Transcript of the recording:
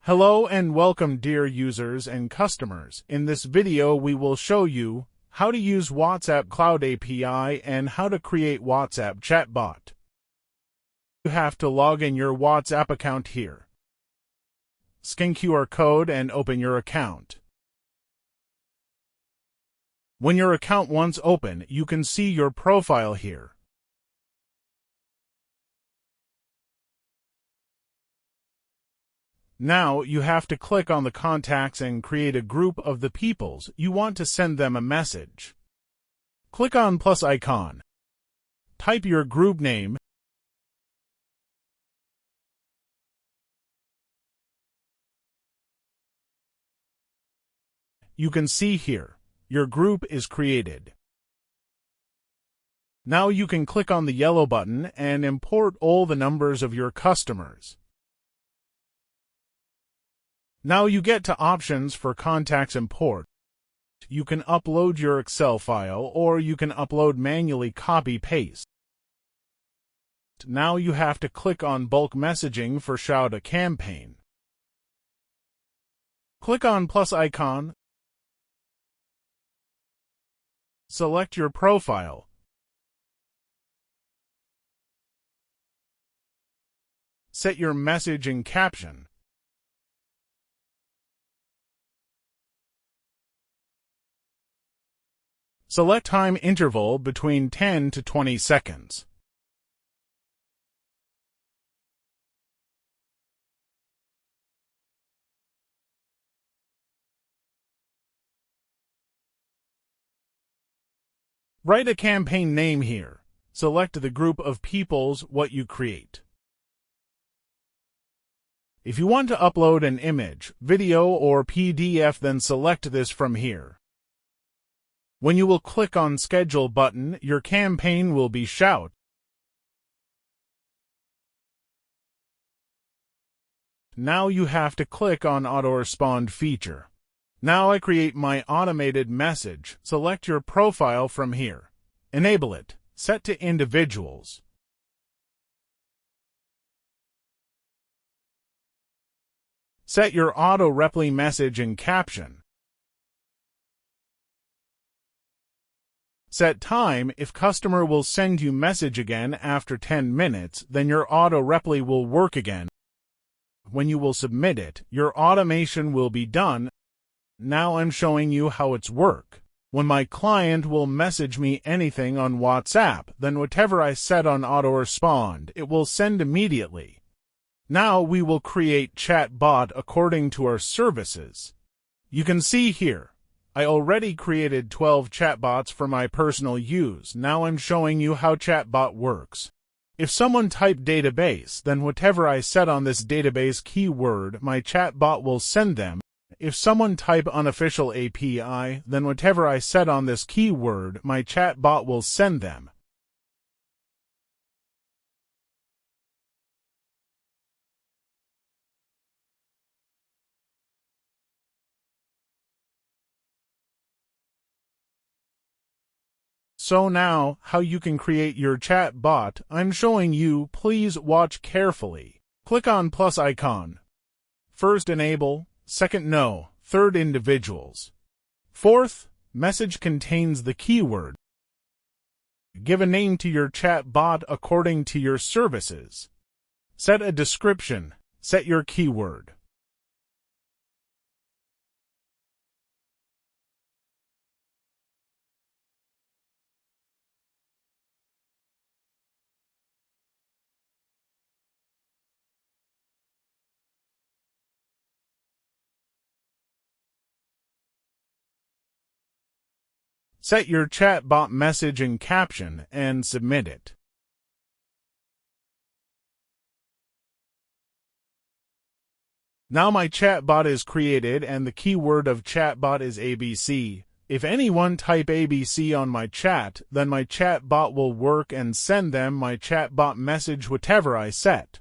Hello and welcome, dear users and customers. In this video we will show you how to use WhatsApp Cloud API and how to create WhatsApp chatbot. You have to log in your WhatsApp account here. Scan QR code and open your account. When your account once open, you can see your profile here. Now you have to click on the contacts and create a group of the peoples you want to send them a message. Click on plus icon. Type your group name. You can see here, your group is created. Now you can click on the yellow button and import all the numbers of your customers. Now you get to options for contacts import. You can upload your Excel file or you can upload manually copy-paste. Now you have to click on bulk messaging for shout a campaign. Click on plus icon. Select your profile. Set your message and caption. Select time interval between 10 to 20 seconds. Write a campaign name here. Select the group of peoples what you create. If you want to upload an image, video, or PDF, then select this from here. When you will click on Schedule button, your campaign will be shout. Now you have to click on Auto-Respond feature. Now I create my automated message. Select your profile from here. Enable it. Set to individuals. Set your auto-reply message and caption. Set time. If customer will send you message again after 10 minutes, then your auto-reply will work again. When you will submit it, your automation will be done. Now I'm showing you how it's work. When my client will message me anything on WhatsApp, then whatever I set on auto-respond, it will send immediately. Now we will create chatbot according to our services. You can see here, I already created 12 chatbots for my personal use. Now I'm showing you how chatbot works. If someone type database, then whatever I set on this database keyword, my chatbot will send them. If someone type unofficial API, then whatever I set on this keyword, my chatbot will send them. So now, how you can create your chat bot, I'm showing you. Please watch carefully. Click on plus icon. First, enable. Second, no. Third, individuals. Fourth, message contains the keyword. Give a name to your chat bot according to your services. Set a description. Set your keyword. Set your chatbot message and caption and submit it. Now my chatbot is created and the keyword of chatbot is ABC. If anyone type ABC on my chat, then my chatbot will work and send them my chatbot message whatever I set.